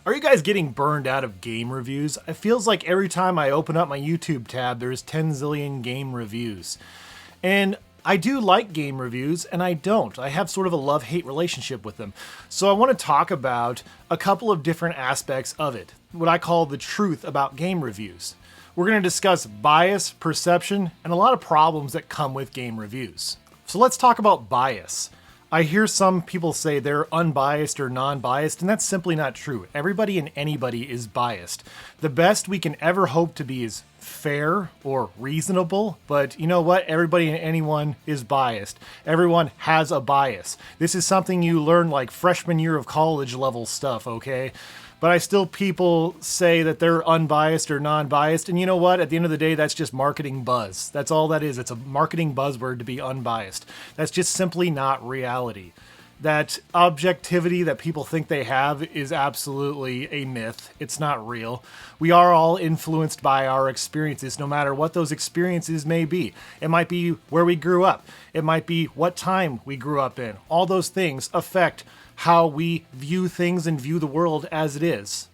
Are you guys getting burned out of game reviews? It feels like every time I open up my YouTube tab, there's 10 zillion game reviews. And I do like game reviews, and I don't. I have sort of a love-hate relationship with them. So I want to talk about a couple of different aspects of it, what I call the truth about game reviews. We're going to discuss bias, perception, and a lot of problems that come with game reviews. So let's talk about bias. I hear some people say they're unbiased or non-biased, and that's simply not true. Everybody and anybody is biased. The best we can ever hope to be is fair or reasonable, but you know what? Everybody and anyone is biased. Everyone has a bias. This is something you learn like freshman year of college level stuff, okay? But people say that they're unbiased or non-biased, and you know what? At the end of the day, that's just marketing buzz. That's all that is. It's a marketing buzzword to be unbiased. That's just simply not reality. That objectivity that people think they have is absolutely a myth. It's not real. We are all influenced by our experiences, no matter what those experiences may be. It might be where we grew up. It might be what time we grew up in. All those things affect how we view things and view the world as it is.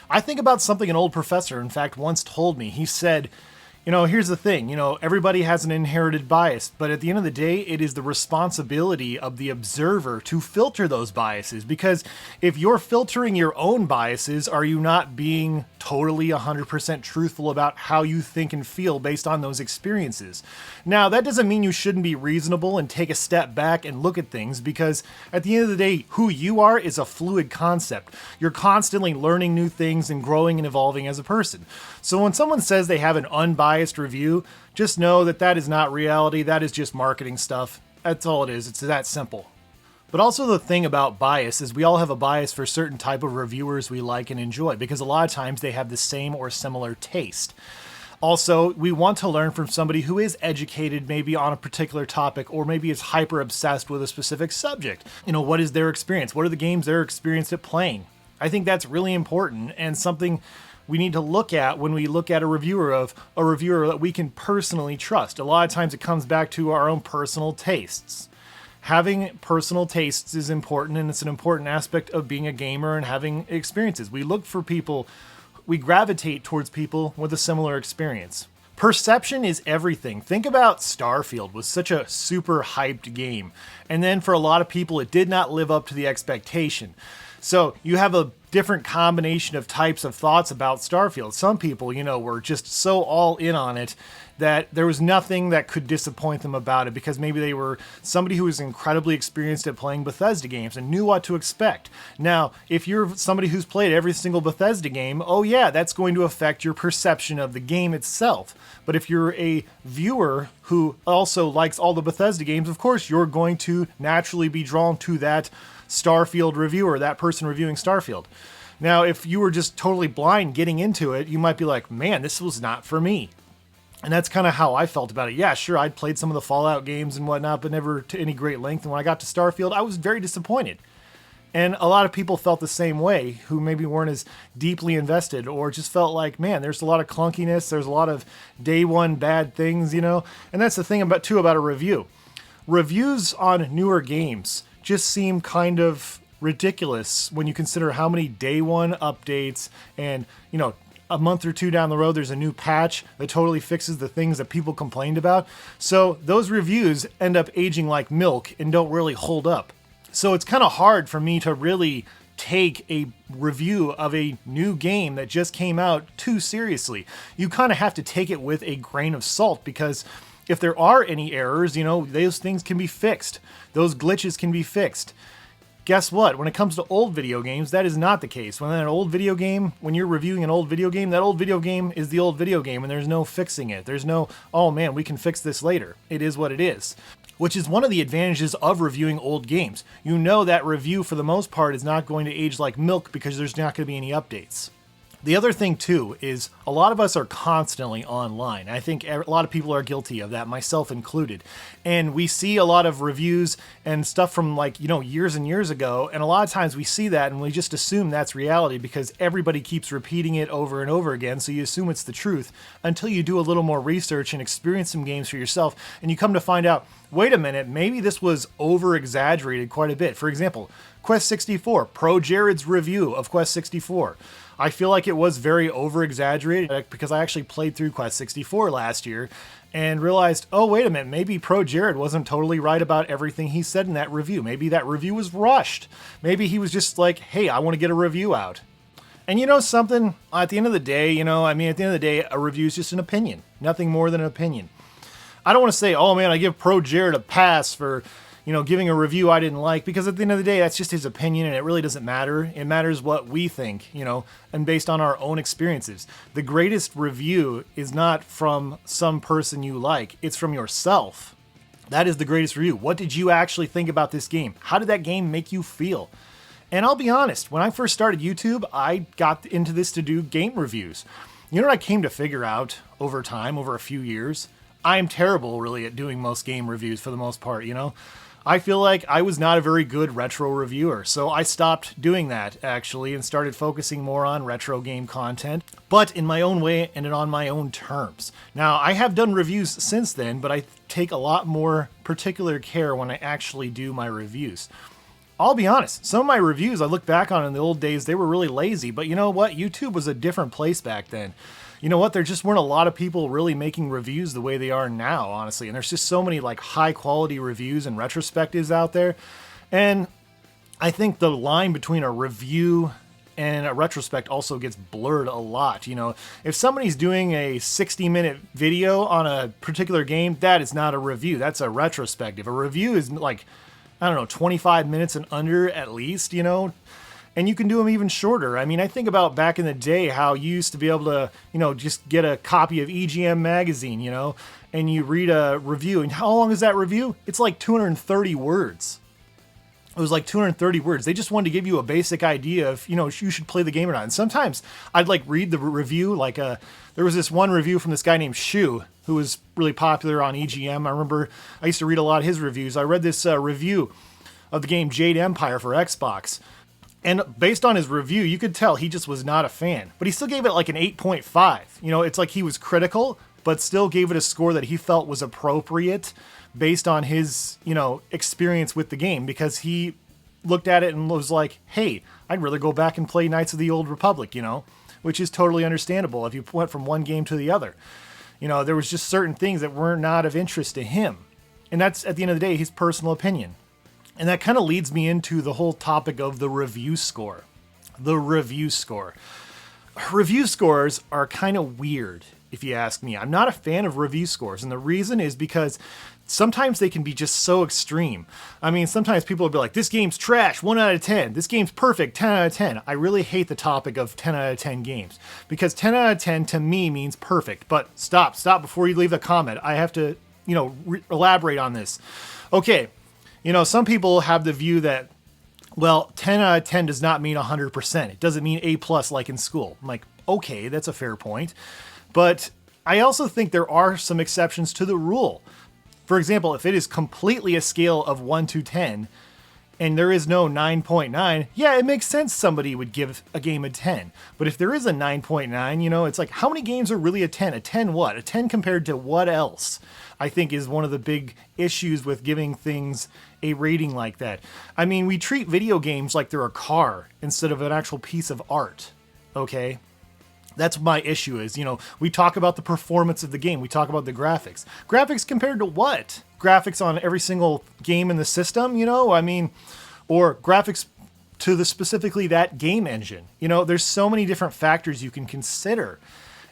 I think about something an old professor, in fact, once told me. He said, here's the thing, everybody has an inherited bias, but at the end of the day, it is the responsibility of the observer to filter those biases. Because if you're filtering your own biases, are you not being totally 100% truthful about how you think and feel based on those experiences? Now, that doesn't mean you shouldn't be reasonable and take a step back and look at things, because at the end of the day, who you are is a fluid concept. You're constantly learning new things and growing and evolving as a person. So when someone says they have an unbiased review, just know that that is not reality. That is just marketing stuff. That's all it is. It's that simple. But also the thing about bias is we all have a bias for certain type of reviewers we like and enjoy, because a lot of times they have the same or similar taste. Also, we want to learn from somebody who is educated maybe on a particular topic, or maybe is hyper obsessed with a specific subject. What is their experience? What are the games they're experienced at playing? I think that's really important and something we need to look at when we look at a reviewer that we can personally trust. A lot of times it comes back to our own personal tastes. Having personal tastes is important, and it's an important aspect of being a gamer and having experiences. We gravitate towards people with a similar experience. Perception is everything. Think about Starfield was such a super hyped game, and then for a lot of people it did not live up to the expectation. So you have a different combination of types of thoughts about Starfield. Some people, were just so all in on it that there was nothing that could disappoint them about it, because maybe they were somebody who was incredibly experienced at playing Bethesda games and knew what to expect. Now, if you're somebody who's played every single Bethesda game, oh yeah, that's going to affect your perception of the game itself. But if you're a viewer who also likes all the Bethesda games, of course you're going to naturally be drawn to that Starfield reviewer, that person reviewing Starfield. Now, if you were just totally blind getting into it, you might be like, man, this was not for me. And that's kind of how I felt about it. Yeah, sure, I'd played some of the Fallout games and whatnot, but never to any great length. And when I got to Starfield, I was very disappointed. And a lot of people felt the same way, who maybe weren't as deeply invested, or just felt like, man, there's a lot of clunkiness, there's a lot of day one bad things, And that's the thing about a review. Reviews on newer games just seem kind of ridiculous when you consider how many day one updates and, a month or two down the road, there's a new patch that totally fixes the things that people complained about. So those reviews end up aging like milk and don't really hold up. So it's kind of hard for me to really take a review of a new game that just came out too seriously. You kind of have to take it with a grain of salt, because if there are any errors, those things can be fixed. Those glitches can be fixed. Guess what? When it comes to old video games, that is not the case. When you're reviewing an old video game, that old video game is the old video game, and there's no fixing it. There's no, oh man, we can fix this later. It is what it is. Which is one of the advantages of reviewing old games. That review, for the most part, is not going to age like milk, because there's not going to be any updates. The other thing, too, is a lot of us are constantly online. I think a lot of people are guilty of that, myself included. And we see a lot of reviews and stuff from years and years ago. And a lot of times we see that and we just assume that's reality, because everybody keeps repeating it over and over again. So you assume it's the truth until you do a little more research and experience some games for yourself. And you come to find out wait a minute, maybe this was over-exaggerated quite a bit. For example, Quest 64, Pro Jared's review of Quest 64. I feel like it was very over-exaggerated because I actually played through Quest 64 last year and realized, oh, wait a minute, maybe Pro Jared wasn't totally right about everything he said in that review. Maybe that review was rushed. Maybe he was just like, hey, I want to get a review out. And you know something? At the end of the day, at the end of the day, a review is just an opinion. Nothing more than an opinion. I don't want to say, oh man, I give Pro Jared a pass for, giving a review I didn't like, because at the end of the day, that's just his opinion and it really doesn't matter. It matters what we think, and based on our own experiences. The greatest review is not from some person you like, it's from yourself. That is the greatest review. What did you actually think about this game? How did that game make you feel? And I'll be honest, when I first started YouTube, I got into this to do game reviews. You know what I came to figure out over time, over a few years? I'm terrible, really, at doing most game reviews for the most part, I feel like I was not a very good retro reviewer, so I stopped doing that, actually, and started focusing more on retro game content, but in my own way and on my own terms. Now, I have done reviews since then, but I take a lot more particular care when I actually do my reviews. I'll be honest, some of my reviews I look back on in the old days, they were really lazy, but you know what? YouTube was a different place back then. You know what? There just weren't a lot of people really making reviews the way they are now, honestly. And there's just so many like high quality reviews and retrospectives out there. And I think the line between a review and a retrospect also gets blurred a lot. If somebody's doing a 60-minute video on a particular game, that is not a review. That's a retrospective. A review is like, 25 minutes and under at least, and you can do them even shorter. I mean, I think about back in the day how you used to be able to, just get a copy of EGM magazine, and you read a review. And how long is that review? It's like 230 words. It was like 230 words. They just wanted to give you a basic idea of, you should play the game or not. And sometimes I'd like read the review. Like there was this one review from this guy named Shu, who was really popular on EGM. I remember I used to read a lot of his reviews. I read this review of the game Jade Empire for Xbox. And based on his review, you could tell he just was not a fan. But he still gave it like an 8.5. It's like he was critical, but still gave it a score that he felt was appropriate based on his, experience with the game. Because he looked at it and was like, hey, I'd rather go back and play Knights of the Old Republic, which is totally understandable if you went from one game to the other. There was just certain things that were not of interest to him. And that's, at the end of the day, his personal opinion. And that kind of leads me into the whole topic of the review score. The review score. Review scores are kind of weird, if you ask me. I'm not a fan of review scores, and the reason is because sometimes they can be just so extreme. I mean, sometimes people will be like, this game's trash, 1 out of 10. This game's perfect, 10 out of 10. I really hate the topic of 10 out of 10 games, because 10 out of 10 to me means perfect. But stop before you leave the comment. I have to, elaborate on this. Okay. Some people have the view that, well, 10 out of 10 does not mean 100%. It doesn't mean A+ like in school. I'm like, okay, that's a fair point. But I also think there are some exceptions to the rule. For example, if it is completely a scale of 1 to 10, and there is no 9.9, yeah, it makes sense somebody would give a game a 10. But if there is a 9.9, it's like, how many games are really a 10? A 10 what? A 10 compared to what else? I think is one of the big issues with giving things a rating like that. I mean, we treat video games like they're a car instead of an actual piece of art, okay? That's my issue is, we talk about the performance of the game. We talk about the graphics. Graphics compared to what? Graphics on every single game in the system, or graphics to the specifically that game engine. There's so many different factors you can consider.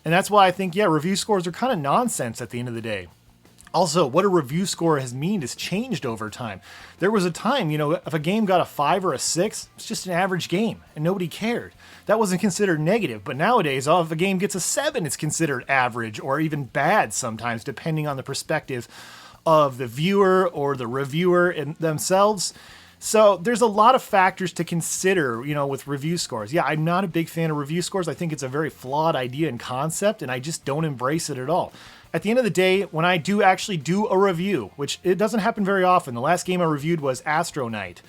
And that's why I think, review scores are kind of nonsense at the end of the day. Also, what a review score has changed over time. There was a time, if a game got a 5 or a 6, it's just an average game, and nobody cared. That wasn't considered negative, but nowadays, if a game gets a 7, it's considered average, or even bad sometimes, depending on the perspective of the viewer or the reviewer themselves. So there's a lot of factors to consider, with review scores. Yeah, I'm not a big fan of review scores. I think it's a very flawed idea and concept, and I just don't embrace it at all. At the end of the day, when I do actually do a review, which it doesn't happen very often, the last game I reviewed was Astro Knight.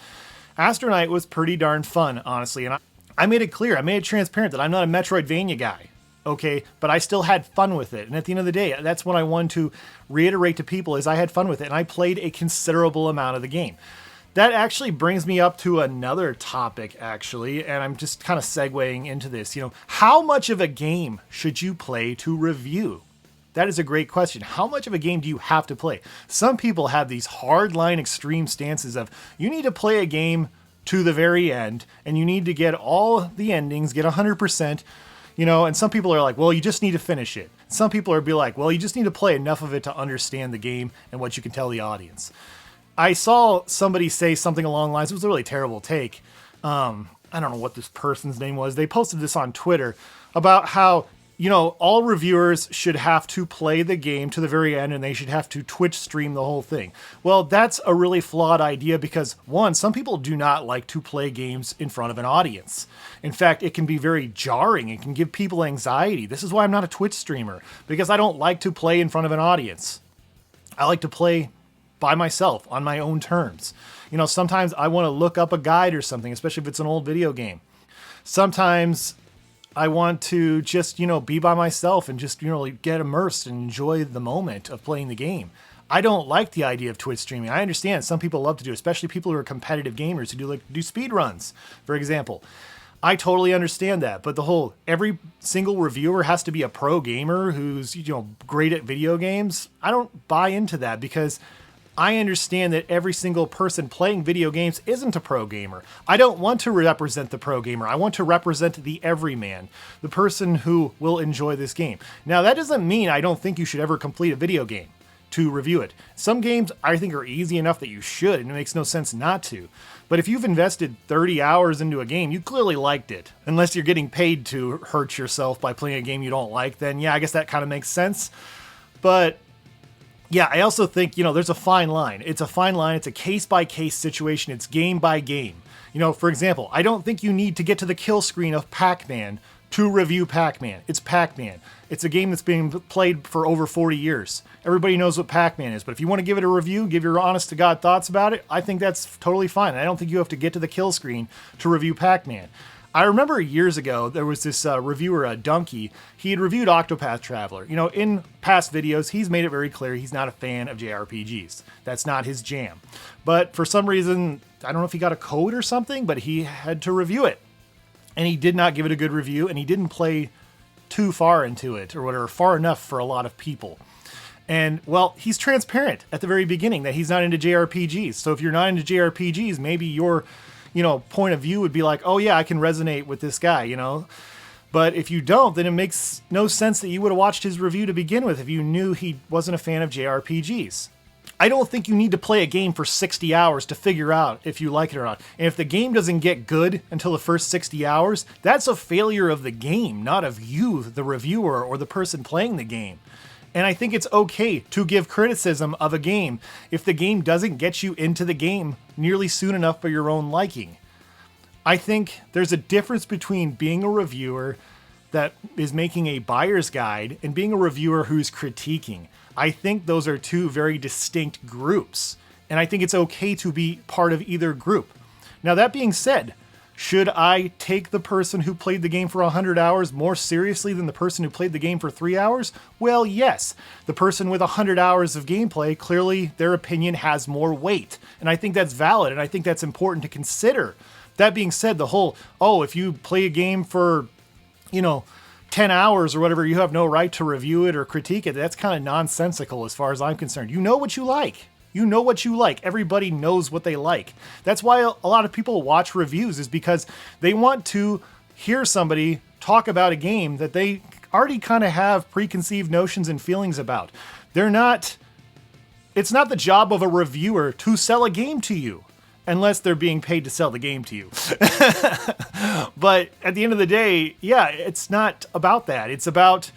Astro Knight was pretty darn fun, honestly, and I made it clear, I made it transparent that I'm not a Metroidvania guy. okay, but I still had fun with it. And at the end of the day, that's what I want to reiterate to people is I had fun with it and I played a considerable amount of the game. That actually brings me up to another topic, actually, and I'm just kind of segueing into this. How much of a game should you play to review? That is a great question. How much of a game do you have to play? Some people have these hardline extreme stances of you need to play a game to the very end and you need to get all the endings, get 100%, and some people are like, well, you just need to finish it. Some people are be like, well, you just need to play enough of it to understand the game and what you can tell the audience. I saw somebody say something along the lines, it was a really terrible take. I don't know what this person's name was. They posted this on Twitter about how, all reviewers should have to play the game to the very end and they should have to Twitch stream the whole thing. Well, that's a really flawed idea because, one, some people do not like to play games in front of an audience. In fact, it can be very jarring. It can give people anxiety. This is why I'm not a Twitch streamer, because I don't like to play in front of an audience. I like to play by myself on my own terms. Sometimes I want to look up a guide or something, especially if it's an old video game. Sometimes I want to just, be by myself and just, get immersed and enjoy the moment of playing the game. I don't like the idea of Twitch streaming. I understand some people love to do it, especially people who are competitive gamers who do speed runs, for example. I totally understand that, but every single reviewer has to be a pro gamer who's, great at video games. I don't buy into that because I understand that every single person playing video games isn't a pro gamer. I don't want to represent the pro gamer. I want to represent the everyman, the person who will enjoy this game. Now, that doesn't mean I don't think you should ever complete a video game to review it. Some games I think are easy enough that you should, and it makes no sense not to. But if you've invested 30 hours into a game, you clearly liked it. Unless you're getting paid to hurt yourself by playing a game you don't like, then yeah, I guess that kind of makes sense. But yeah, I also think, there's a fine line. It's a fine line. It's a case-by-case situation. It's game by game. For example, I don't think you need to get to the kill screen of Pac-Man to review Pac-Man. It's Pac-Man. It's a game that's been played for over 40 years. Everybody knows what Pac-Man is, but if you want to give it a review, give your honest-to-God thoughts about it, I think that's totally fine. I don't think you have to get to the kill screen to review Pac-Man. I remember years ago, there was this reviewer, Donkey. He had reviewed Octopath Traveler. In past videos, he's made it very clear he's not a fan of JRPGs. That's not his jam. But for some reason, I don't know if he got a code or something, but he had to review it. And he did not give it a good review, and he didn't play too far into it, or whatever, far enough for a lot of people. And, well, he's transparent at the very beginning that he's not into JRPGs. So if you're not into JRPGs, maybe you're point of view would be like, oh yeah, I can resonate with this guy, But if you don't, then it makes no sense that you would have watched his review to begin with if you knew he wasn't a fan of JRPGs. I don't think you need to play a game for 60 hours to figure out if you like it or not. And if the game doesn't get good until the first 60 hours, that's a failure of the game, not of you, the reviewer, or the person playing the game. And I think it's okay to give criticism of a game if the game doesn't get you into the game nearly soon enough for your own liking. I think there's a difference between being a reviewer that is making a buyer's guide and being a reviewer who's critiquing. I think those are two very distinct groups, and I think it's okay to be part of either group. Now, that being said, should I take the person who played the game for 100 hours more seriously than the person who played the game for 3 hours? Well, yes. The person with 100 hours of gameplay, clearly their opinion has more weight. And I think that's valid, and I think that's important to consider. That being said, if you play a game for, 10 hours or whatever, you have no right to review it or critique it, that's kind of nonsensical as far as I'm concerned. You know what you like. You know what you like. Everybody knows what they like. That's why a lot of people watch reviews, is because they want to hear somebody talk about a game that they already kind of have preconceived notions and feelings about. It's not the job of a reviewer to sell a game to you, unless they're being paid to sell the game to you. But at the end of the day, yeah, it's not about that. It's about,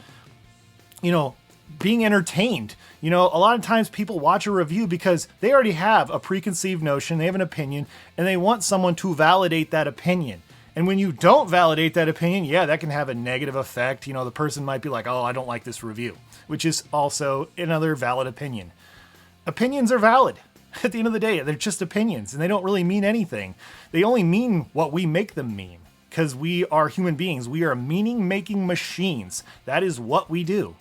being entertained. A lot of times people watch a review because they already have a preconceived notion, they have an opinion, and they want someone to validate that opinion. And when you don't validate that opinion, yeah, that can have a negative effect. The person might be like, oh, I don't like this review, which is also another valid opinion. Opinions are valid. At the end of the day, they're just opinions, and they don't really mean anything. They only mean what we make them mean. because we are human beings. We are meaning-making machines. That is what we do.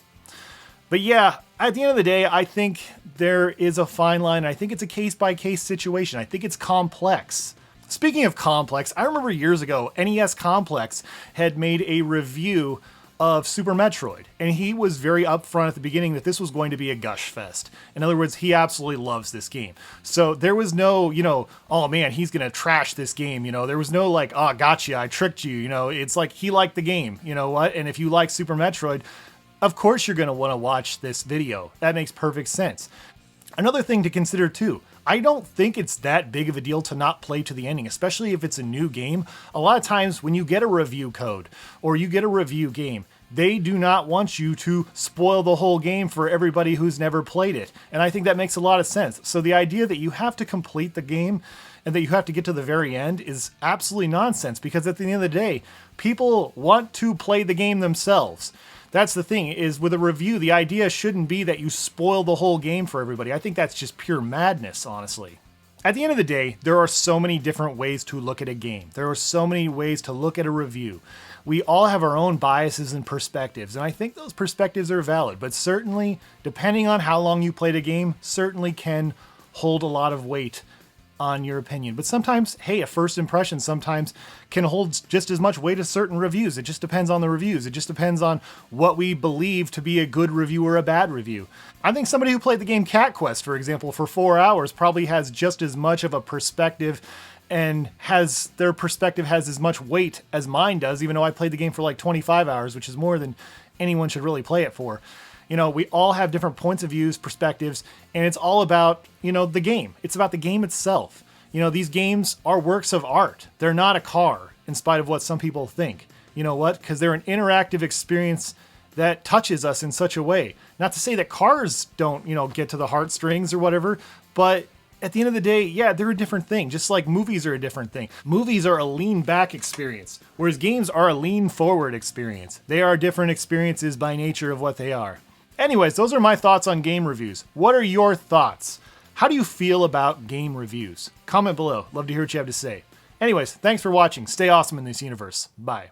But yeah, at the end of the day, I think there is a fine line. I think it's a case-by-case situation. I think it's complex. Speaking of complex, I remember years ago, NES Complex had made a review of Super Metroid, and he was very upfront at the beginning that this was going to be a gush fest. In other words, he absolutely loves this game. So there was no, oh man, he's gonna trash this game. There was no like, oh, gotcha, I tricked you. It's like he liked the game. You know what? And if you like Super Metroid, of course you're gonna want to watch this video. That makes perfect sense. Another thing to consider too, I don't think it's that big of a deal to not play to the ending, especially if it's a new game. A lot of times when you get a review code or you get a review game, they do not want you to spoil the whole game for everybody who's never played it. And I think that makes a lot of sense. So the idea that you have to complete the game and that you have to get to the very end is absolutely nonsense, because at the end of the day, people want to play the game themselves. That's the thing, is with a review, the idea shouldn't be that you spoil the whole game for everybody. I think that's just pure madness, honestly. At the end of the day, there are so many different ways to look at a game. There are so many ways to look at a review. We all have our own biases and perspectives, and I think those perspectives are valid, but certainly, depending on how long you played a game, certainly can hold a lot of weight on your opinion. But sometimes, hey, a first impression sometimes can hold just as much weight as certain reviews. It just depends on the reviews. It just depends on what we believe to be a good review or a bad review. I think somebody who played the game Cat Quest, for example, for 4 hours probably has just as much of a perspective and their perspective has as much weight as mine does, even though I played the game for like 25 hours, which is more than anyone should really play it for. We all have different points of views, perspectives, and it's all about, the game. It's about the game itself. These games are works of art. They're not a car, in spite of what some people think. You know what? Because they're an interactive experience that touches us in such a way. Not to say that cars don't, get to the heartstrings or whatever, but at the end of the day, yeah, they're a different thing, just like movies are a different thing. Movies are a lean back experience, whereas games are a lean forward experience. They are different experiences by nature of what they are. Anyways, those are my thoughts on game reviews. What are your thoughts? How do you feel about game reviews? Comment below. Love to hear what you have to say. Anyways, thanks for watching. Stay awesome in this universe. Bye.